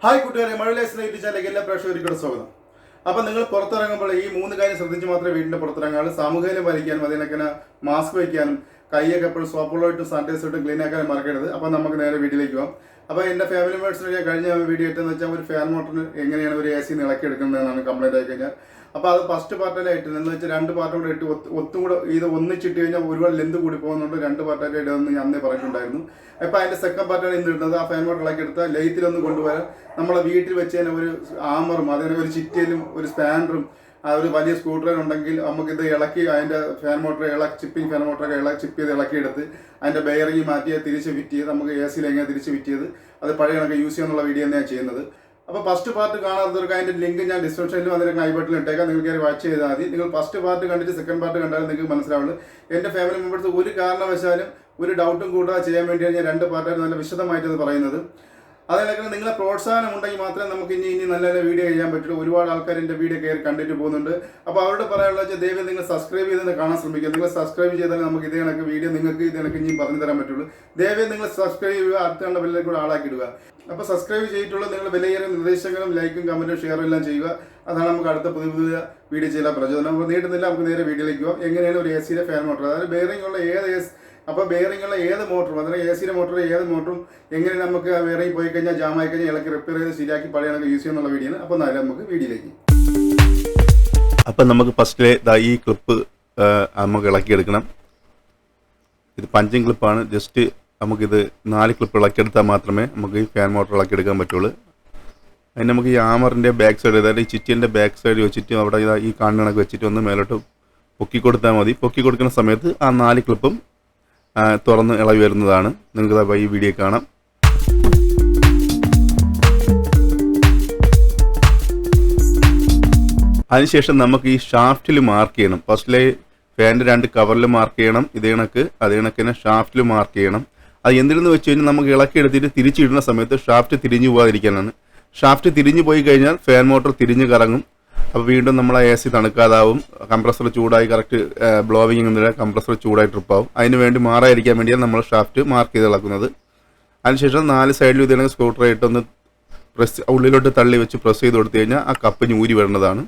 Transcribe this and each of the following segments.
Hi കൂട്ടുകാരെ, മഴവിലേഴ്സിന്റെ YouTube ചാനലിലേക്ക് എല്ലാ പ്രേക്ഷകർക്കും സ്വാഗതം. അപ്പോൾ നിങ്ങൾ പുറത്തിറങ്ങുമ്പോൾ ഈ 3 കാര്യം ശ്രദ്ധിച്ച് മാത്രമേ വീടിൻ്റെ പുറത്തിറങ്ങാൻ സാമൂഹികം പാലിക്കാനും അതിനൊക്കെ മാസ്ക് വയ്ക്കാനും കൈയൊക്കെ എപ്പോഴും സോപ്പുകളായിട്ടും സാനിറ്റൈസറായിട്ടും ക്ലീൻ ആക്കാനും മറക്കരുത്. അപ്പോൾ നമുക്ക് നേരെ വീട്ടിലേക്ക് പോകാം. അപ്പോൾ എൻ്റെ ഫാമിലി മെമ്പേഴ്സിന് കഴിഞ്ഞ വീഡിയോ ഇട്ടെന്ന് വെച്ചാൽ ഒരു ഫാൻ മോട്ടറിന് എങ്ങനെയാണ് ഒരു AC ഇളക്കി എടുക്കുന്നതെന്നാണ് കംപ്ലൈൻറ്റ് ആയി കഴിഞ്ഞാൽ. അപ്പോൾ അത് ഫസ്റ്റ് പാർട്ടിലായിട്ട് എന്ന് വെച്ചാൽ 2 പാർട്ടും കൂടെ ഇട്ട് ഒത്തും കൂടെ ഇത് ഒന്നിച്ചിട്ട് കഴിഞ്ഞാൽ ഒരുപാട് ലെന്ത് കൂടി പോകുന്നുണ്ട്. 2 പാർട്ടായിട്ട് ഇടുമെന്ന് ഞാൻ അന്നേ പറഞ്ഞിട്ടുണ്ടായിരുന്നു. അപ്പോൾ അതിൻ്റെ സെക്കൻഡ് പാർട്ടാണ് ഇന്ന് ഇടുന്നത്. ആ ഫാൻ മോട്ടർ ഇളക്കി എടുത്താൽ ലൈറ്റിലൊന്ന് കൊണ്ടുപോയാൽ നമ്മളെ വീട്ടിൽ വെച്ച് തന്നെ ഒരു ആമറും അതിന് ഒരു ചിറ്റയിലും ഒരു സ്പാൻഡറും ഒരു വലിയ സ്ക്രൂ ഡ്രൈവർ ഉണ്ടെങ്കിൽ നമുക്കിത് ഇളക്കി അതിൻ്റെ ഫാൻ മോട്ടർ ചിപ്പിങ് ഫാൻ മോട്ടറൊക്കെ ചിപ്പ് ചെയ്ത് ഇളക്കിയെടുത്ത് അതിൻ്റെ ബെയറിങ് മാറ്റി തിരിച്ച് ഫിറ്റ് ചെയ്ത് നമുക്ക് AC എങ്ങനെ തിരിച്ച് ഫിറ്റ് ചെയ്ത് അത് പഴയ കണക്ക് യൂസ് ചെയ്യാനുള്ള വീഡിയോ തന്നെയാണ് ചെയ്യുന്നത്. അപ്പോൾ ഫസ്റ്റ് പാർട്ട് കാണാത്തവർക്ക് അതിൻ്റെ ലിങ്ക് ഞാൻ ഡിസ്ക്രിപ്ഷനിലും അതിൻ്റെ ഐ ബട്ടണിൽ ഇട്ടേക്കാം. നിങ്ങൾക്ക് വാച്ച് ചെയ്താൽ മതി. നിങ്ങൾ ഫസ്റ്റ് പാർട്ട് കണ്ടിട്ട് സെക്കൻഡ് പാർട്ട് കണ്ടാലും നിങ്ങൾക്ക് മനസ്സിലാവുള്ളൂ. എൻ്റെ ഫാമിലി മെമ്പേഴ്സ് ഒരു കാരണവശാലും ഒരു ഡൗട്ടും കൂടാതെ ചെയ്യാൻ വേണ്ടിയാണ് ഞാൻ 2 പാർട്ടായിട്ട് നല്ല വിശദമായിട്ടത് പറയുന്നത്. അതിനൊക്കെ നിങ്ങളെ പ്രോത്സാഹനം ഉണ്ടെങ്കിൽ മാത്രമേ നമുക്ക് ഇനി നല്ല നല്ല വീഡിയോ ചെയ്യാൻ പറ്റുള്ളൂ. ഒരുപാട് ആൾക്കാർ എൻ്റെ വീഡിയോ കയറി കണ്ടിട്ട് പോകുന്നുണ്ട്. അപ്പോൾ അവരോട് പറയാനുള്ള വെച്ചാൽ ദയവായി നിങ്ങൾ സബ്സ്ക്രൈബ് ചെയ്ത് കാണാൻ ശ്രമിക്കുക. നിങ്ങൾ സബ്സ്ക്രൈബ് ചെയ്താൽ നമുക്ക് ഇതേ കണക്ക് വീഡിയോ നിങ്ങൾക്ക് ഇത് കണക്ക് ഇനി പറഞ്ഞു തരാൻ പറ്റുള്ളൂ. ദയവായി നിങ്ങൾ സബ്സ്ക്രൈബ് ചെയ്യുക, അടുത്തുള്ള ബെല്ലിലേക്ക് കൂടെ ആളാക്കിയിടുക. അപ്പോൾ സബ്സ്ക്രൈബ് ചെയ്തിട്ടുള്ള നിങ്ങൾ വിലയേറിയ നിർദ്ദേശങ്ങളും ലൈക്കും കമൻറ്റും ഷെയറും എല്ലാം ചെയ്യുക. അതാണ് നമുക്ക് അടുത്ത പുതിയ പുതിയ വീഡിയോ ചെയ്യാൻ പ്രചോദനം. നമ്മൾ നീട്ടുന്നില്ല, നമുക്ക് നേരെ വീഡിയോയിലേക്ക് പോകാം. എങ്ങനെയാണ് ഒരു AC ഫാൻ മോട്ടർ, അതായത് ബെയറിംഗ് ഉള്ള അപ്പോൾ ബെയറിംഗുള്ള ഏത് മോട്ടറും അതിന് AC മോട്ടർ ഏത് മോട്ടറും എങ്ങനെ നമുക്ക് ബെയറിംഗ് പോയി കഴിഞ്ഞാൽ ജാമായി കഴിഞ്ഞാൽ ഇളക്കി റിപ്പയർ ചെയ്ത് ശരിയാക്കി പഴയ കണക്ക് യൂസ് ചെയ്യുന്നുള്ള വീഡിയോ ആണ്. അപ്പോൾ എന്നാലും നമുക്ക് വീഡിയോയിലേക്ക്. അപ്പം നമുക്ക് ഫസ്റ്റിലെ ഈ ക്ലിപ്പ് നമുക്ക് ഇളക്കിയെടുക്കണം. ഇത് പഞ്ചിങ് ക്ലിപ്പാണ്. ജസ്റ്റ് നമുക്കിത് 4 ക്ലിപ്പ് ഇളക്കിയെടുത്താൽ മാത്രമേ നമുക്ക് ഈ ഫാൻ മോട്ടർ ഇളക്കിയെടുക്കാൻ പറ്റുള്ളൂ. അതിന് നമുക്ക് ഈ ആമറിൻ്റെ ബാക്ക് സൈഡ്, അതായത് ഈ ചിറ്റിൻ്റെ ബാക്ക് സൈഡ് വെച്ചിട്ട് അവിടെ ഈ കാണുന്ന കണക്ക് വെച്ചിട്ട് ഒന്ന് മേലോട്ട് പൊക്കി കൊടുത്താൽ മതി. പൊക്കി കൊടുക്കുന്ന സമയത്ത് ആ 4 ക്ലിപ്പും തുറന്ന് ഇളകി വരുന്നതാണ്. നിങ്ങൾക്ക് ഈ വീഡിയോ കാണാം. അതിനുശേഷം നമുക്ക് ഈ ഷാഫ്റ്റിൽ മാർക്ക് ചെയ്യണം. ഫസ്റ്റിലെ ഫാനിൻ്റെ 2 കവറിൽ മാർക്ക് ചെയ്യണം. അതേ കണക്ക് തന്നെ ഷാഫ്റ്റിൽ മാർക്ക് ചെയ്യണം. അത് എന്തിനെന്ന് വെച്ച് കഴിഞ്ഞാൽ നമുക്ക് ഇളക്കി എടുത്തിട്ട് തിരിച്ചിടുന്ന സമയത്ത് ഷാഫ്റ്റ് തിരിഞ്ഞു പോകാതിരിക്കാനാണ്. ഷാഫ്റ്റ് തിരിഞ്ഞു പോയി കഴിഞ്ഞാൽ ഫാൻ മോട്ടർ തിരിഞ്ഞ് കറങ്ങും. അപ്പോൾ വീണ്ടും നമ്മൾ AC തണുക്കാതാവും. കംപ്രസർ ചൂടായി കറക്റ്റ് ബ്ലോവിങ് എന്നില്ല, കംപ്രസർ ചൂടായി ട്രിപ്പാവും. അതിന് വേണ്ടി മാറാതിരിക്കാൻ വേണ്ടിയാണ് നമ്മൾ ഷാഫ്റ്റ് മാർക്ക് ചെയ്ത് ഇളക്കുന്നത്. അതിനുശേഷം 4 സൈഡിലും ഇതിനെ സ്ക്രൂ ഡ്രൈവർ ഇട്ടൊന്ന് ഉള്ളിലോട്ട് തള്ളി വെച്ച് പ്രസ് ചെയ്ത് കൊടുത്തു കഴിഞ്ഞാൽ ആ കപ്പ് ഊരി വരുന്നതാണ്.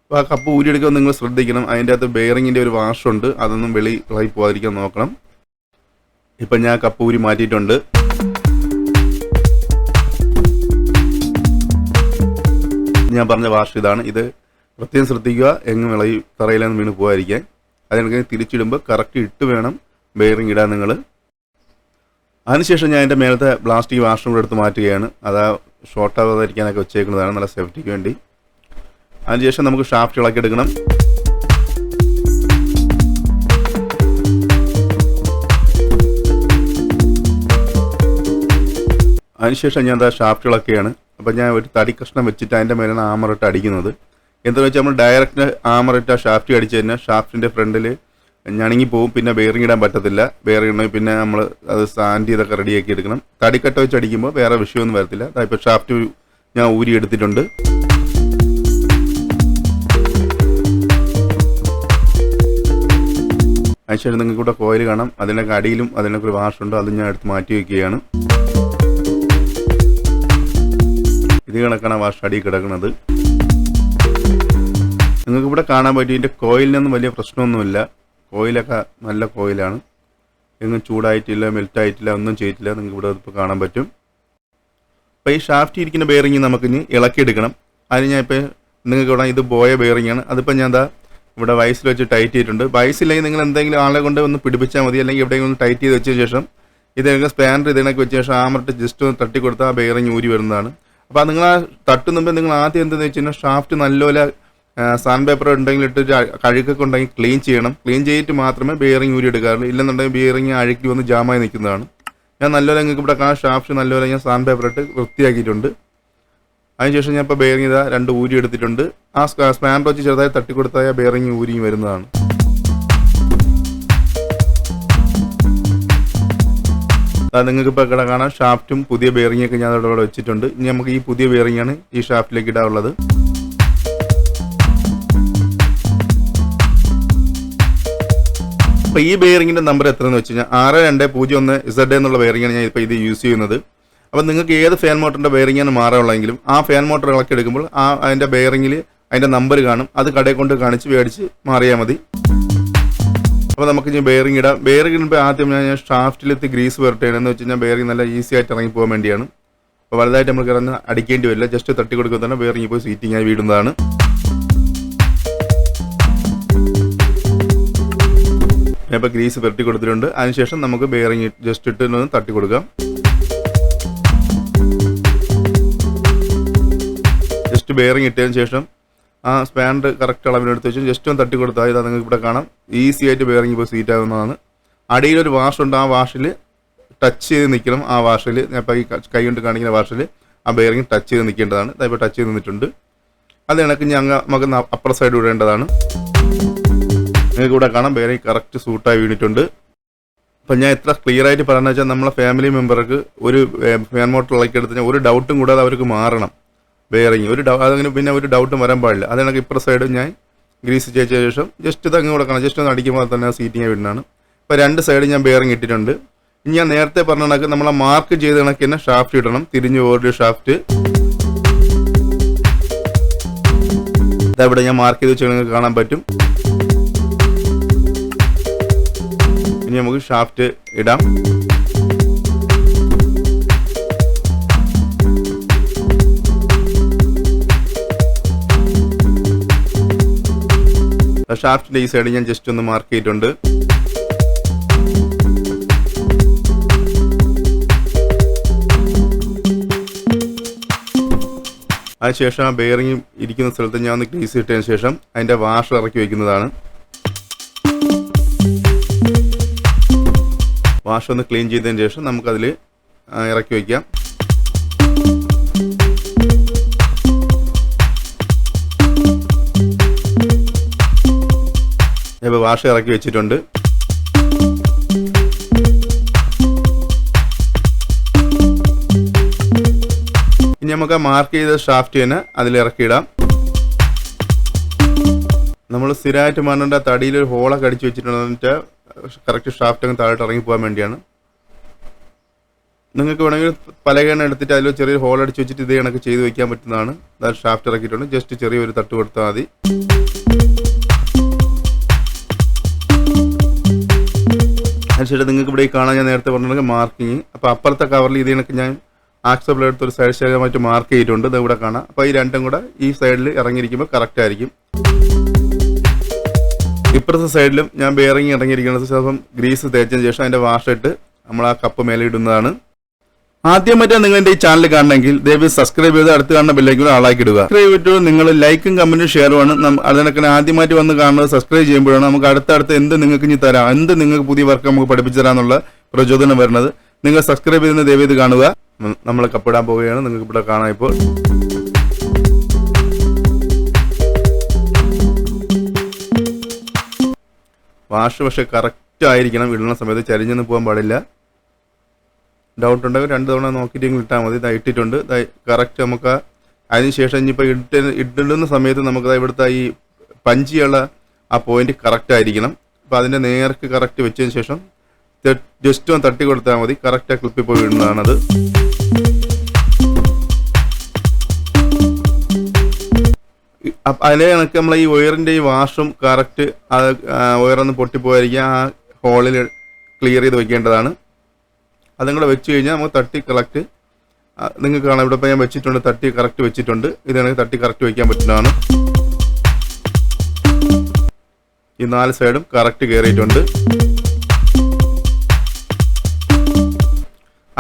അപ്പോൾ ആ കപ്പ് ഊരിയെടുക്കുമ്പോൾ നിങ്ങൾ ശ്രദ്ധിക്കണം. അതിൻ്റെ അകത്ത് ബെയറിങ്ങിൻ്റെ ഒരു വാഷുണ്ട്, അതൊന്നും ഇളകി പോകാതിരിക്കാൻ നോക്കണം. ഇപ്പം ഞാൻ കപ്പ് ഊരി മാറ്റിയിട്ടുണ്ട്. ഞാൻ പറഞ്ഞ വാഷ് ഇതാണ്. ഇത് പ്രത്യേകം ശ്രദ്ധിക്കുക, എങ്ങും ഇളകി തറയിലൊന്നും വീണ് പോകാതിരിക്കാൻ. അതിനൊക്കെ തിരിച്ചിടുമ്പോൾ കറക്റ്റ് ഇട്ട് വേണം ബെയറിങ് ഇടാൻ നിങ്ങൾ. അതിനുശേഷം ഞാൻ എൻ്റെ മേലത്തെ പ്ലാസ്റ്റിക് വാഷും കൂടെ എടുത്ത് മാറ്റുകയാണ്. അത് ഷോർട്ട് ആവാതിരിക്കാനൊക്കെ വെച്ചേക്കുന്നതാണ്, നല്ല സേഫ്റ്റിക്ക് വേണ്ടി. അതിനുശേഷം നമുക്ക് ഷാഫ്റ്റ് ഇളക്കിയെടുക്കണം. അതിനുശേഷം ഞാൻ ഷാഫ്റ്റ് ഇളക്കുകയാണ്. അപ്പോൾ ഞാൻ ഒരു തടി കഷ്ണം വെച്ചിട്ട് അതിൻ്റെ മേലാണ് ആമറിട്ട് അടിക്കുന്നത്. എന്താണെന്ന് വെച്ചാൽ നമ്മൾ ഡയറക്റ്റ് ആമറിട്ട് ഷാഫ്റ്റ് അടിച്ച് കഴിഞ്ഞാൽ ഷാഫ്റ്റിൻ്റെ ഫ്രണ്ടിൽ ഞണങ്ങി പോകും. പിന്നെ ബെയറിംഗ് ഇടാൻ പറ്റത്തില്ല. ബെയറിംഗ് ഇടണമെങ്കിൽ പിന്നെ നമ്മൾ അത് സാൻഡ് ചെയ്തൊക്കെ റെഡിയാക്കി എടുക്കണം. തടിക്കട്ട വെച്ച് അടിക്കുമ്പോൾ വേറെ വിഷയമൊന്നും വരത്തില്ല. ഇപ്പോൾ ഷാഫ്റ്റ് ഞാൻ ഊരി എടുത്തിട്ടുണ്ട്. അതിനുശേഷം നിങ്ങൾക്ക് ഇവിടെ കോയിൽ കാണാം. അതിനൊക്കെ അടിയിലും അതിനൊക്കെ ഒരു വാഷുണ്ട്, അത് ഞാൻ എടുത്ത് മാറ്റി വയ്ക്കുകയാണ്. ഇത് കണക്കാണ് വാഷ് അടി കിടക്കുന്നത്. നിങ്ങൾക്കിവിടെ കാണാൻ പറ്റും. ഇതിൻ്റെ കോയിലിനൊന്നും വലിയ പ്രശ്നമൊന്നുമില്ല. കോയിലൊക്കെ നല്ല കോയിലാണ്. എങ്ങും ചൂടായിട്ടില്ല, മെൽറ്റായിട്ടില്ല, ഒന്നും ചെയ്തിട്ടില്ല. നിങ്ങൾക്ക് ഇവിടെ ഇപ്പോൾ കാണാൻ പറ്റും. അപ്പോൾ ഈ ഷാഫ്റ്റ് ഇരിക്കുന്ന ബെയറിങ് നമുക്കിനി ഇളക്കിയെടുക്കണം. അതിന് ഞാൻ ഇപ്പോൾ നിങ്ങൾക്ക് ഇവിടെ ഇത് ബോയ ബെയറിങ്ങാണ്. അതിപ്പോൾ ഞാൻ ഇവിടെ വയസ്സിൽ വെച്ച് ടൈറ്റ് ചെയ്തിട്ടുണ്ട്. വയസ്സില്ലെങ്കിൽ നിങ്ങൾ എന്തെങ്കിലും ആളെ കൊണ്ട് ഒന്ന് പിടിപ്പിച്ചാൽ മതി. അല്ലെങ്കിൽ എവിടെയെങ്കിലും ഒന്ന് ടൈറ്റ് ചെയ്ത് വെച്ച ശേഷം ഇതൊക്കെ സ്പാനർ ഇതിനൊക്കെ വെച്ച ശേഷം ആമറിട്ട് ജസ്റ്റ് ഒന്ന് തട്ടി കൊടുത്താൽ ആ ബെയറിങ് ഊരി വരുന്നതാണ്. അപ്പോൾ നിങ്ങൾ ആ തട്ടുന്നുമ്പോൾ നിങ്ങൾ ആദ്യം എന്തെന്ന് വെച്ച് കഴിഞ്ഞാൽ ഷാഫ്റ്റ് നല്ലപോലെ സാൻഡ് പേപ്പർ ഉണ്ടെങ്കിൽ ഇട്ട് അഴുക്കൊക്കെ ഉണ്ടെങ്കിൽ ക്ലീൻ ചെയ്യണം. ക്ലീൻ ചെയ്തിട്ട് മാത്രമേ ബെയറിങ് ഊരി എടുക്കാറുള്ളൂ. ഇല്ലെന്നുണ്ടെങ്കിൽ ബെയറിങ് അഴുക്കി വന്ന് ജാമായി നിൽക്കുന്നതാണ്. ഞാൻ നല്ലപോലെ നിങ്ങൾക്ക് ഇവിടെ ഷാഫ്റ്റ് നല്ലപോലെ ഞാൻ സാൻഡ് പേപ്പർ ഇട്ട് വൃത്തിയാക്കിയിട്ടുണ്ട്. അതിനുശേഷം ഞാൻ ഇപ്പോൾ ബെയറിങ് 2 ഊരി എടുത്തിട്ടുണ്ട്. ആ സ്പാനർ വെച്ച് ചെറുതായി തട്ടിക്കൊടുത്താൽ ആ ബെയറിങ് ഊരി വരുന്നതാണ്. നിങ്ങൾക്ക് ഇപ്പോൾ ഇവിടെ കാണാം. ഷാഫ്റ്റും പുതിയ ബെയറിങ്ങൊക്കെ ഞാൻ ഇവിടെ വെച്ചിട്ടുണ്ട്. ഇനി നമുക്ക് ഈ പുതിയ ബെയറിങ്ങാണ് ഈ ഷാഫ്റ്റിലേക്ക് ഇടാനുള്ളത്. അപ്പോൾ ഈ ബെയറിങ്ങിൻ്റെ നമ്പർ എത്രയെന്ന് വെച്ച് കഴിഞ്ഞാൽ 6201Z എന്നുള്ള ബെയറിങ്ങാണ് ഞാൻ ഇപ്പോൾ ഇത് യൂസ് ചെയ്യുന്നത്. അപ്പോൾ നിങ്ങൾക്ക് ഏത് ഫാൻ മോട്ടറിൻ്റെ ബെയറിംഗാണ് മാറാനുള്ളതെങ്കിലും ആ ഫാൻ മോട്ടർ ഇളക്കി എടുക്കുമ്പോൾ അതിൻ്റെ ബെയറിങ്ങിൽ അതിൻ്റെ നമ്പർ കാണും, അത് കടയിൽ കൊണ്ട് കാണിച്ച് മേടിച്ച് മാറിയാൽ മതി. അപ്പോൾ നമുക്ക് ഇനി ബെയറിംഗ് ഇടാം. ബെയറിംഗ് ഇടുമ്പോൾ ആദ്യം ഞാൻ ഷാഫ്റ്റിലെത്തി ഗ്രീസ് പുരട്ടുകയാണെന്ന് വെച്ച് കഴിഞ്ഞാൽ ബെയറിംഗ് നല്ല ഈസി ആയിട്ട് ഇറങ്ങി പോകാൻ വേണ്ടിയാണ്. അപ്പോൾ വലുതായിട്ട് നമുക്ക് ഇറങ്ങി അടിക്കേണ്ടി വരില്ല, ജസ്റ്റ് തട്ടി കൊടുക്കുക തന്നെ ബെയറിംഗ് പോയി സീറ്റിംഗ് ആയി വീടുന്നതാണ്. ഇപ്പോൾ ഗ്രീസ് പുരട്ടി കൊടുത്തിട്ടുണ്ട്. അതിനുശേഷം നമുക്ക് ബെയറിംഗ് ജസ്റ്റ് ഇട്ട് തട്ടി കൊടുക്കാം. ജസ്റ്റ് ബെയറിംഗ് ഇട്ടതിന് ശേഷം ആ സ്പാൻഡ് കറക്റ്റ് അളവിനെടുത്ത് വെച്ച് ജസ്റ്റ് ഒന്ന് തട്ടി കൊടുത്താൽ ഇതാ നിങ്ങൾക്ക് ഇവിടെ കാണാം, ഈസി ആയിട്ട് ബെയറിംഗ് ഇപ്പോൾ സീറ്റ് ആകുന്നതാണ്. അടിയിലൊരു വാഷുണ്ട്, ആ വാഷിൽ ടച്ച് ചെയ്ത് നിൽക്കണം. ആ വാഷിൽ ഞാൻ ഇപ്പോൾ ഈ കൈ കൊണ്ട് കാണിക്കുന്ന വാഷിൽ ആ ബെയറിംഗ് ടച്ച് ചെയ്ത് നിൽക്കേണ്ടതാണ്. ഇപ്പോൾ ടച്ച് ചെയ്ത് നിന്നിട്ടുണ്ട്. അത് കണക്ക് നമുക്ക് അപ്പർ സൈഡ് ഇടേണ്ടതാണ്. നിങ്ങൾക്ക് ഇവിടെ കാണാം ബെയറിംഗ് കറക്റ്റ് സൂട്ടായി വീണിട്ടുണ്ട്. അപ്പം ഞാൻ എത്ര ക്ലിയർ ആയിട്ട് പറയുന്നത് വെച്ചാൽ നമ്മളെ ഫാമിലി മെമ്പർക്ക് ഒരു ഫാൻ മോട്ടർ ഇളക്കി എടുത്ത് ഒരു ഡൗട്ടും കൂടാതെ അവർക്ക് മാറണം ബെയറിംഗ്. അതങ്ങനെ പിന്നെ ഒരു ഡൗട്ടും വരാൻ പാടില്ല. അത് കണക്ക് ഇപ്പുറ സൈഡ് ഞാൻ ഗ്രീസ് ചെയ്ത ശേഷം ജസ്റ്റ് ഇത് അങ്ങ് കൊടുക്കണം. ജസ്റ്റ് ഒന്ന് അടിക്കുമ്പോൾ തന്നെ സീറ്റിംഗ് വീടുന്നതാണ്. ഇപ്പോൾ 2 സൈഡ് ഞാൻ ബെയറിംഗ് ഇട്ടിട്ടുണ്ട്. ഇനി ഞാൻ നേരത്തെ പറഞ്ഞ കണക്ക് നമ്മളെ മാർക്ക് ചെയ്ത കണക്ക് തന്നെ ഷാഫ്റ്റ് ഇടണം, തിരിഞ്ഞ് ഓരോ ഷാഫ്റ്റ്. ഇതവിടെ ഞാൻ മാർക്ക് ചെയ്ത് വെച്ച് നിങ്ങൾക്ക് കാണാൻ പറ്റും. ഇനി നമുക്ക് ഷാഫ്റ്റ് ഇടാം. ഷാഫ്റ്റിൻ്റെ ഈ സൈഡ് ഞാൻ ജസ്റ്റ് ഒന്ന് മാർക്ക് ചെയ്തിട്ടുണ്ട്. അതിനുശേഷം ആ ബെയറിംഗ് ഇരിക്കുന്ന സ്ഥലത്ത് ഞാൻ ഒന്ന് ഗ്രീസ് ഇട്ടതിന് ശേഷം അതിൻ്റെ വാഷ് ഇറക്കി വയ്ക്കുന്നതാണ്. വാഷ് ഒന്ന് ക്ലീൻ ചെയ്തതിന് ശേഷം നമുക്കതിൽ ഇറക്കി വയ്ക്കാം. ഇപ്പോൾ വാഷ് ഇറക്കി വെച്ചിട്ടുണ്ട്. ഇനി നമുക്ക് മാർക്ക് ചെയ്ത ഷാഫ്റ്റ് തന്നെ അതിൽ ഇറക്കിയിടാം. നമ്മൾ സ്ഥിരമായിട്ട് മണ്ണേണ്ട തടിയിൽ ഒരു ഹോളൊക്കെ അടിച്ച് വെച്ചിട്ടുണ്ടെന്ന് കറക്റ്റ് ഷാഫ്റ്റ് അങ്ങ് താഴോട്ട് ഇറങ്ങി പോകാൻ വേണ്ടിയാണ്. നിങ്ങൾക്ക് വേണമെങ്കിൽ പലകേണ എടുത്തിട്ട് അതിൽ ചെറിയൊരു ഹോൾ അടിച്ച് വെച്ചിട്ട് ഇതേ കണക്ക് ചെയ്ത് വയ്ക്കാൻ പറ്റുന്നതാണ്. അത് ഷാഫ്റ്റ് ഇറക്കിയിട്ടുണ്ട്. ജസ്റ്റ് ചെറിയൊരു തട്ട് കൊടുത്താൽ മതി. അതിനുശേഷം നിങ്ങൾക്ക് ഇവിടെ കാണാൻ ഞാൻ നേരത്തെ പറഞ്ഞിട്ടുണ്ടെങ്കിൽ മാർക്കിങ്. അപ്പോൾ അപ്പുറത്തെ കവറിൽ ഇതേ കണക്ക് ഞാൻ ആക്സബിൾ എടുത്ത് ഒരു സൈഡ് സൈഡായിട്ട് മാർക്ക് ചെയ്തിട്ടുണ്ട്. ഇത് ഇവിടെ കാണാം. അപ്പോൾ ഈ രണ്ടും കൂടെ ഈ സൈഡിൽ ഇറങ്ങിയിരിക്കുമ്പോൾ കറക്റ്റ് ആയിരിക്കും. ഇപ്പുറത്തെ സൈഡിലും ഞാൻ ബെയറിംഗ് ഇറങ്ങിയിരിക്കുന്നത് ചിലപ്പം ഗ്രീസ് തേച്ചതിന് ശേഷം അതിൻ്റെ വാഷിട്ട് നമ്മൾ ആ കപ്പ് മേലെ ഇടുന്നതാണ്. ആദ്യമായിട്ട് നിങ്ങൾ എൻ്റെ ഈ ചാനൽ കാണണമെങ്കിൽ ദയവായി സബ്സ്ക്രൈബ് ചെയ്ത് അടുത്ത് കാണുന്ന ബെല്ലൈക്കൺ ആളാക്കിയിടുക. സബ്സ്ക്രൈബ് ചെയ്തിട്ട് നിങ്ങൾ ലൈക്കും കമന്റും ഷെയറുമാണ്. അതിനൊക്കെ ആദ്യമായിട്ട് വന്ന് കാണുന്നത് സബ്സ്ക്രൈബ് ചെയ്യുമ്പോഴാണ് നമുക്ക് അടുത്തടുത്ത് എന്ത് നിങ്ങൾക്ക് ഇനി തരാം, എന്ത് നിങ്ങൾക്ക് പുതിയ വർക്ക് നമുക്ക് പഠിപ്പിച്ചു തരാമെന്നുള്ള പ്രചോദനം വരുന്നത്. നിങ്ങൾ സബ്സ്ക്രൈബ് ചെയ്യുന്ന ദയവായി ഇത് കാണുക. നമ്മൾ കപ്പിടാൻ പോവുകയാണ്. നിങ്ങൾക്ക് ഇവിടെ കാണാം. ഇപ്പോൾ വാഷ് പക്ഷേ കറക്റ്റ് ആയിരിക്കണം. ഇടുന്ന സമയത്ത് ചരിഞ്ഞൊന്നും പോകാൻ പാടില്ല. ഡൗട്ട് ഉണ്ടെങ്കിൽ 2 തവണ നോക്കിയിട്ടെങ്കിൽ ഇട്ടാൽ മതി. ഇതാ ഇട്ടിട്ടുണ്ട്. കറക്റ്റ് നമുക്ക് അതിന് ശേഷം ഇനിയിപ്പോൾ ഇടുന്ന സമയത്ത് നമുക്ക് ഇവിടുത്തെ ഈ പഞ്ചിയുള്ള ആ പോയിന്റ് കറക്റ്റ് ആയിരിക്കണം. അപ്പോൾ അതിൻ്റെ നേർക്ക് കറക്റ്റ് വെച്ചതിന് ശേഷം ജസ്റ്റ് ഒന്ന് തട്ടി കൊടുത്താൽ മതി. കറക്റ്റ് ആ ക്ലിപ്പിൽ പോയി ഇടുന്നതാണത്. അതിലെ കണക്ക് നമ്മൾ ഈ വയറിൻ്റെ ഈ വാഷും കറക്റ്റ് വയറൊന്ന് പൊട്ടിപ്പോയിരിക്കുക ആ ഹോളിൽ ക്ലിയർ ചെയ്ത് വെക്കേണ്ടതാണ്. അതും കൂടെ വെച്ച് കഴിഞ്ഞാൽ നമുക്ക് തട്ടി കറക്റ്റ് നിങ്ങൾക്ക് കാണാം. ഇവിടെ ഇപ്പോൾ ഞാൻ വെച്ചിട്ടുണ്ട്, തട്ടി കറക്റ്റ് വെച്ചിട്ടുണ്ട്. ഇതാണെങ്കിൽ തട്ടി കറക്റ്റ് വയ്ക്കാൻ പറ്റുന്നതാണ്. ഈ 4 സൈഡും കറക്റ്റ് കയറിയിട്ടുണ്ട്.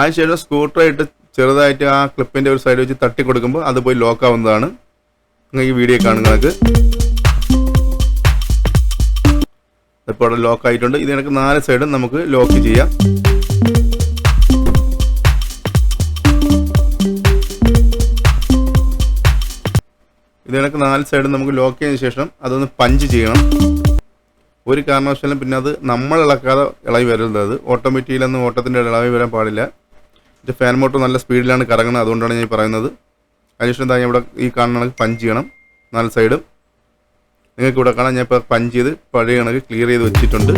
അതിനുശേഷം സ്ക്രൂഡ്രൈവർ ചെറുതായിട്ട് ആ ക്ലിപ്പിൻ്റെ ഒരു സൈഡ് വെച്ച് തട്ടി കൊടുക്കുമ്പോൾ അത് പോയി ലോക്ക് ആവുന്നതാണ്. നിങ്ങൾക്ക് ഈ വീഡിയോ കാണുന്നത് ഇപ്പോൾ അവിടെ ലോക്ക് ആയിട്ടുണ്ട്. ഇതിനൊക്കെ 4 സൈഡും നമുക്ക് ലോക്ക് ചെയ്യാം. ഇതിനൊക്കെ 4 സൈഡും നമുക്ക് ലോക്ക് ചെയ്തതിന് ശേഷം അതൊന്ന് പഞ്ച് ചെയ്യണം. ഒരു കാരണവശാലും പിന്നെ അത് നമ്മൾ ഇളക്കാതെ ഇളകി വരുന്നത്. ഓട്ടോമാറ്റിക്കിലൊന്നും ഓട്ടത്തിൻ്റെ ഇളകി വരാൻ പാടില്ല. ഇത് ഫാൻ മോട്ടർ നല്ല സ്പീഡിലാണ് കറങ്ങുന്നത്, അതുകൊണ്ടാണ് ഞാൻ പറയുന്നത്. അതിനുശേഷം എന്താ ഇവിടെ ഈ കാണുന്ന പഞ്ച് ചെയ്യണം 4 സൈഡും. നിങ്ങൾക്ക് ഇവിടെ കാണാം. ഞാൻ ഇപ്പോൾ പഞ്ച് ചെയ്ത് പഴയ കണക്ക് ക്ലിയർ ചെയ്ത് വെച്ചിട്ടുണ്ട്.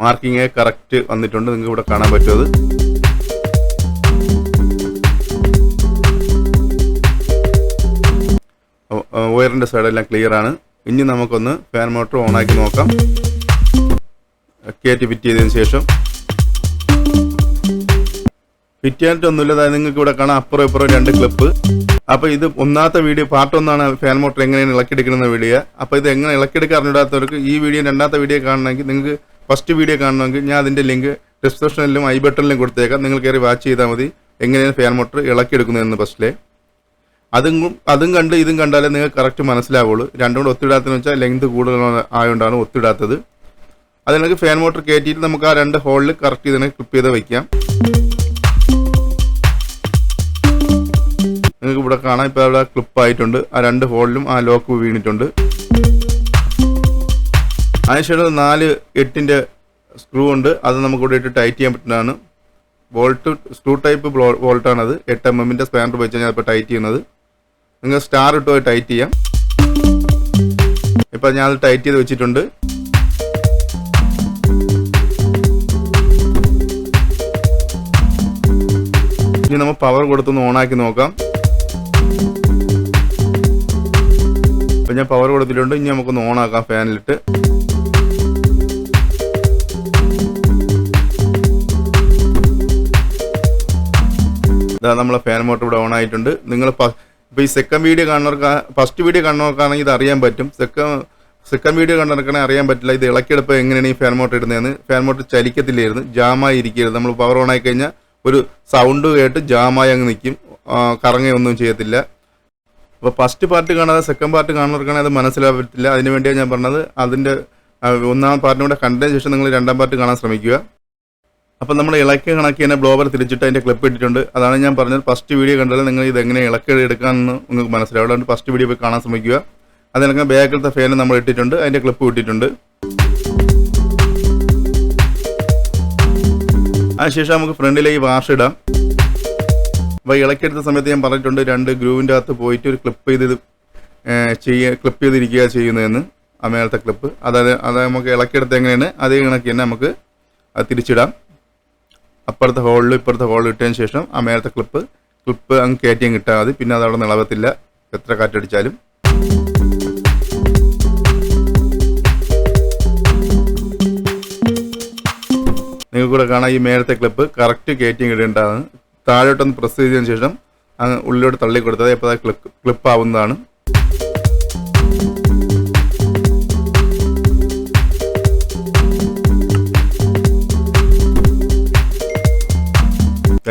മാർക്കിങ് കറക്റ്റ് വന്നിട്ടുണ്ട്. നിങ്ങൾക്ക് ഇവിടെ കാണാൻ പറ്റുന്നത് വയറിൻ്റെ സൈഡെല്ലാം ക്ലിയർ ആണ്. ഇനി നമുക്കൊന്ന് ഫാൻ മോട്ടർ ഓണാക്കി നോക്കാം. കയറ്റി ഫിറ്റ് ചെയ്തതിന് ശേഷം ഫിറ്റ് ചെയ്യാനിട്ടൊന്നുമില്ല. അതായത് നിങ്ങൾക്ക് ഇവിടെ കാണാം അപ്പുറം ഇപ്പുറം 2 ക്ലിപ്പ്. അപ്പോൾ ഇത് ഒന്നാമത്തെ വീഡിയോ പാർട്ട് 1 ഫാൻ മോട്ടർ എങ്ങനെയാണ് ഇളക്കിയെടുക്കുന്ന വീഡിയോ. അപ്പോൾ ഇത് എങ്ങനെ ഇളക്കിയെടുക്കാൻ അറിഞ്ഞിടാത്തവർക്ക് ഈ വീഡിയോ രണ്ടാമത്തെ വീഡിയോ കാണണമെങ്കിൽ, നിങ്ങൾക്ക് ഫസ്റ്റ് വീഡിയോ കാണണമെങ്കിൽ ഞാൻ അതിൻ്റെ ലിങ്ക് ഡിസ്ക്രിപ്ഷനിലും ഐ ബട്ടണിലും കൊടുത്തേക്കാം. നിങ്ങൾ കയറി വാച്ച് ചെയ്താൽ മതി എങ്ങനെയാണ് ഫാൻ മോട്ടർ ഇളക്കിയെടുക്കുന്നതെന്ന് ഫസ്റ്റിലെ. അതും കണ്ട് ഇതും കണ്ടാലേ നിങ്ങൾക്ക് കറക്റ്റ് മനസ്സിലാവുള്ളൂ. രണ്ടും കൂടെ ഒത്തിടാത്തതെന്ന് വെച്ചാൽ ലെങ്ത് കൂടുതൽ ആയതുകൊണ്ടാണ് ഒത്തിടാത്തത്. അതിനൊക്കെ ഫാൻ മോട്ടർ കയറ്റിയിട്ട് നമുക്ക് ആ 2 ഹോളിൽ കറക്റ്റ് ഇതിനെ ക്ലിപ്പ് ചെയ്ത് വയ്ക്കാം. നിങ്ങൾക്ക് ഇവിടെ കാണാം. ഇപ്പോൾ അവിടെ ക്ലിപ്പ് ആയിട്ടുണ്ട്. ആ 2 ഹോളിലും ആ ലോക്ക് വീണിട്ടുണ്ട്. അതിനുശേഷം 4 8-ന്റെ സ്ക്രൂ ഉണ്ട്. അത് നമുക്ക് ഇവിടെ ഇട്ട് ടൈറ്റ് ചെയ്യാൻ പറ്റുന്നതാണ്. ബോൾട്ട് സ്ക്രൂ ടൈപ്പ് ബോൾട്ടാണത്. 8 mm സ്പാനർ വെച്ചാൽ ഞാൻ ഇപ്പോൾ ടൈറ്റ് ചെയ്യുന്നത്. നിങ്ങൾ സ്റ്റാർ ഇട്ട് പോയി ടൈറ്റ് ചെയ്യാം. ഇപ്പം ഞാൻ അത് ടൈറ്റ് ചെയ്ത് വെച്ചിട്ടുണ്ട്. ഇനി നമ്മൾ പവർ കൊടുത്തൊന്ന് ഓണാക്കി നോക്കാം. അപ്പം ഞാൻ പവർ കൊടുത്തിട്ടുണ്ട്. ഇനി നമുക്കൊന്ന് ഓണാക്കാം ഫാനിലിട്ട്. ഇതാ നമ്മളെ ഫാൻ മോട്ടർ ഇവിടെ ഓൺ ആയിട്ടുണ്ട്. നിങ്ങൾ ഇപ്പോൾ ഈ സെക്കൻഡ് വീഡിയോ കാണുന്നവർക്ക്, ഫസ്റ്റ് വീഡിയോ കാണുന്നവർക്കാണെങ്കിൽ ഇത് അറിയാൻ പറ്റും. സെക്കൻഡ് വീഡിയോ കണ്ടിറക്കണേ അറിയാൻ പറ്റില്ല ഇത് ഇളക്കിയെടുപ്പോൾ എങ്ങനെയാണ് ഈ ഫാൻ മോട്ടർ ഇടുന്നതെന്ന്. ഫാൻ മോട്ടർ ചലിക്കത്തില്ലായിരുന്നു, ജാമായി ഇരിക്കരുത്. നമ്മൾ പവർ ഓൺ ആയി കഴിഞ്ഞാൽ ഒരു സൗണ്ട് കേട്ട് ജാമായി അങ്ങ് നിൽക്കും, കറങ്ങുകയൊന്നും ചെയ്യത്തില്ല. അപ്പോൾ ഫസ്റ്റ് പാർട്ട് കാണാതെ സെക്കൻഡ് പാർട്ട് കാണുന്നവർക്കാണെങ്കിൽ അത് മനസ്സിലാവത്തില്ല. അതിന് വേണ്ടിയാണ് ഞാൻ പറഞ്ഞത്. അതിൻ്റെ ഒന്നാം പാർട്ടിനും കൂടെ കണ്ടതിന് ശേഷം നിങ്ങൾ 2ാം പാർട്ട് കാണാൻ ശ്രമിക്കുക. അപ്പം നമ്മൾ ഇളക്കി കണക്കി തന്നെ ബ്ലോവർ തിരിച്ചിട്ട് അതിൻ്റെ ക്ലിപ്പ് ഇട്ടിട്ടുണ്ട്. അതാണ് ഞാൻ പറഞ്ഞത്. ഫസ്റ്റ് വീഡിയോ കണ്ടാൽ നിങ്ങൾ ഇത് എങ്ങനെ ഇളക്കി എടുക്കാമെന്ന് നിങ്ങൾക്ക് മനസ്സിലാവും. അതുകൊണ്ട് ഫസ്റ്റ് വീഡിയോ പോയി കാണാൻ ശ്രമിക്കുക. അതിനൊക്കെ ബാക്കിലത്തെ ഫാൻ നമ്മൾ ഇട്ടിട്ടുണ്ട്, അതിൻ്റെ ക്ലിപ്പ് ഇട്ടിട്ടുണ്ട്. അതിനുശേഷം നമുക്ക് ഫ്രണ്ടിലേക്ക് വാഷ് ഇടാം. അപ്പോൾ ഇളക്കിയെടുത്ത സമയത്ത് ഞാൻ പറഞ്ഞിട്ടുണ്ട് 2 ഗ്രൂവിൻ്റെ അകത്ത് പോയിട്ട് ഒരു ക്ലിപ്പ് ക്ലിപ്പ് ചെയ്തിരിക്കുക ചെയ്യുന്നതെന്ന്. ആ മേലത്തെ ക്ലിപ്പ് അത് നമുക്ക് ഇളക്കിയെടുത്ത് എങ്ങനെയാണ് അതേ കണക്ക് തന്നെ നമുക്ക് അത് തിരിച്ചിടാം. അപ്പുറത്തെ ഹോളിലും ഇപ്പുറത്തെ ഹോളിൽ ഇട്ടതിന് ശേഷം ആ മേലത്തെ ക്ലിപ്പ് അങ്ങ് കയറ്റിയും കിട്ടാൽ മതി. പിന്നെ അത് അവിടെ നിളവത്തില്ല എത്ര കാറ്റടിച്ചാലും. നിങ്ങൾക്ക് കൂടെ കാണാം ഈ മേലത്തെ ക്ലിപ്പ് കറക്റ്റ് കയറ്റിയും ഇടേണ്ടതാണ്. താഴോട്ടൊന്ന് പ്രസ് ചെയ്തതിന് ശേഷം അങ്ങ് ഉള്ളിലോട്ട് തള്ളി കൊടുത്താൽ ഇപ്പോൾ അത് ക്ലിപ്പ് ആവുന്നതാണ്.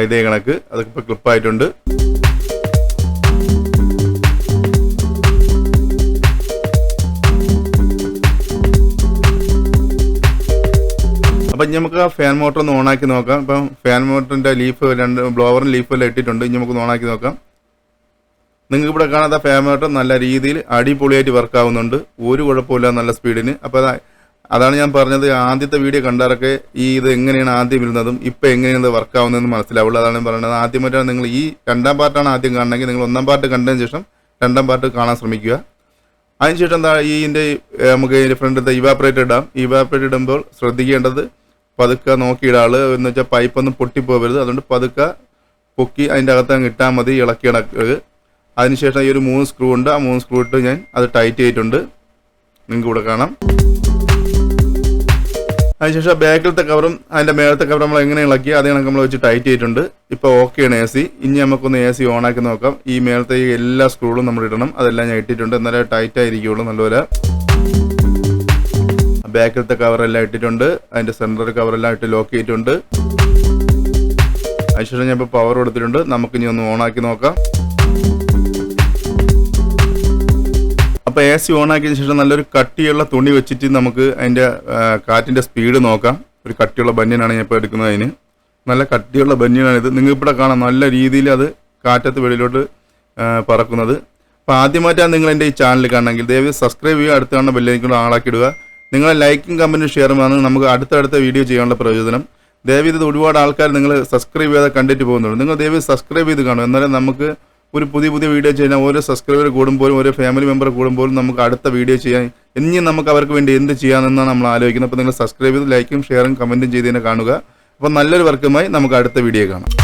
ഇതേ കണക്ക് അതൊക്കെ ഇപ്പോൾ ക്ലിപ്പായിട്ടുണ്ട്. അപ്പം നമുക്ക് ആ ഫാൻ മോട്ടർ ഒന്ന് ഓണാക്കി നോക്കാം. ഇപ്പം ഫാൻ മോട്ടറിൻ്റെ ലീഫ് 2 ബ്ലോവറും ലീഫെല്ലാം ഇട്ടിട്ടുണ്ട്. ഇനി നമുക്ക് ഓണാക്കി നോക്കാം. നിങ്ങൾക്ക് ഇവിടെ കാണാത്ത ഫാൻ മോട്ടർ നല്ല രീതിയിൽ അടിപൊളിയായിട്ട് വർക്ക് ആവുന്നുണ്ട്. ഒരു കുഴപ്പമില്ല, നല്ല സ്പീഡിന്. അപ്പോൾ അതാണ് ഞാൻ പറഞ്ഞത്. ആദ്യത്തെ വീഡിയോ കണ്ടാലൊക്കെ ഇത് എങ്ങനെയാണ് ആദ്യം ഇരുന്നതും ഇപ്പം എങ്ങനെയാണ് വർക്ക് ആവുന്നതെന്ന് മനസ്സിലാവുള്ളൂ. അതാണ് ഞാൻ പറയുന്നത്. ആദ്യമായിട്ടാണ് നിങ്ങൾ ഈ 2ാം പാർട്ടാണ് ആദ്യം കാണണമെങ്കിൽ നിങ്ങൾ 1ാം പാർട്ട് കണ്ടതിന് ശേഷം 2ാം പാർട്ട് കാണാൻ ശ്രമിക്കുക. അതിനുശേഷം എന്താ ഇതിൻ്റെ നമുക്ക് ഇതിൻ്റെ ഫ്രണ്ടിലത്തെ ഇവാപ്പറേറ്റർ ഇടാം. ഇവാപ്പറേറ്റർ ഇടുമ്പോൾ ശ്രദ്ധിക്കേണ്ടത് പതുക്കെ നോക്കിയിടാൾ എന്ന് വെച്ചാൽ പൈപ്പൊന്നും പൊട്ടിപ്പോകരുത്. അതുകൊണ്ട് പതുക്കെ പൊക്കി അതിൻ്റെ അകത്ത് അങ്ങ് ഇട്ടാൽ മതി, ഇളക്കി ഇടക്കുക. അതിനുശേഷം ഈ ഒരു 3 സ്ക്രൂ ഉണ്ട്. ആ 3 സ്ക്രൂ ഇട്ട് ഞാൻ അത് ടൈറ്റ് ചെയ്തിട്ടുണ്ട്. നിങ്ങൾക്ക് ഇവിടെ കാണാം. അതിനുശേഷം ബാക്കിലത്തെ കവറും അതിൻ്റെ മേലത്തെ കവർ നമ്മൾ എങ്ങനെ ഇളക്കി അതേ കണക്ക് നമ്മൾ വെച്ച് ടൈറ്റ് ചെയ്തിട്ടുണ്ട്. ഇപ്പോൾ ഓക്കെയാണ് AC. ഇനി നമുക്കൊന്ന് AC ഓണാക്കി നോക്കാം. ഈ മേലത്തെ ഈ എല്ലാ സ്ക്രൂകളും നമ്മൾ ഇടണം. അതെല്ലാം ഞാൻ ഇട്ടിട്ടുണ്ട്. എന്നാലേ ടൈറ്റ് ആയിരിക്കുള്ളൂ നല്ലപോലെ. ബാക്കിലത്തെ കവറെല്ലാം ഇട്ടിട്ടുണ്ട്. അതിൻ്റെ സെൻറ്റർ കവറെല്ലാം ഇട്ട് ലോക്ക് ചെയ്തിട്ടുണ്ട്. അതിനുശേഷം ഞാൻ ഇപ്പോൾ പവർ കൊടുത്തിട്ടുണ്ട്. നമുക്കിനി ഒന്ന് ഓണാക്കി നോക്കാം. അപ്പോൾ AC ഓണാക്കിയതിന് ശേഷം നല്ലൊരു കട്ടിയുള്ള തുണി വെച്ചിട്ട് നമുക്ക് അതിൻ്റെ കാറ്റിൻ്റെ സ്പീഡ് നോക്കാം. ഒരു കട്ടിയുള്ള ബനിയനാണ് ഞാൻ ഇപ്പോൾ എടുക്കുന്നത്. അതിന് നല്ല കട്ടിയുള്ള ബനിയനാണിത്. നിങ്ങൾക്കിവിടെ കാണാം നല്ല രീതിയിൽ അത് കാറ്റത്ത് വെളിയിലോട്ട് പറക്കുന്നത്. അപ്പോൾ ആദ്യമായിട്ടാണ് നിങ്ങൾ എൻ്റെ ഈ ചാനൽ കാണണമെങ്കിൽ ദയവ് സബ്സ്ക്രൈബ് ചെയ്യുക. അടുത്ത് കാണുന്ന ബെല്ലൈക്കൺ ആളാക്കിയിടുക. നിങ്ങളെ ലൈക്കും കമൻറ്റും ഷെയറുമാണ് നമുക്ക് അടുത്തടുത്ത വീഡിയോ ചെയ്യാനുള്ള പ്രയോജനം. ദയവ് ഇത് ഒരുപാട് ആൾക്കാർ നിങ്ങൾ സബ്സ്ക്രൈബ് ചെയ്യാതെ കണ്ടിട്ട് പോകുന്നുണ്ട്. നിങ്ങൾ ദയവ് സബ്സ്ക്രൈബ് ചെയ്ത് കാണും. എന്നാലേ നമുക്ക് ഒരു പുതിയ വീഡിയോ ചെയ്യാൻ ഓരോ സബ്സ്ക്രൈബർ കൂടുമ്പോഴും ഓരോ ഫാമിലി മെമ്പർ കൂടുമ്പോഴും നമുക്ക് അടുത്ത വീഡിയോ ചെയ്യാൻ ഇനിയും നമുക്ക് അവർക്ക് വേണ്ടി എന്ത് ചെയ്യാമെന്നാണ് നമ്മൾ ആലോചിക്കുന്നത്. അപ്പോൾ നിങ്ങൾ സബ്സ്ക്രൈബ് ചെയ്ത് ലൈക്കും ഷെയറും കമൻറ്റും ചെയ്ത് തന്നെ കാണുക. അപ്പോൾ നല്ലൊരു വർക്കുമായി നമുക്ക് അടുത്ത വീഡിയോ കാണാം.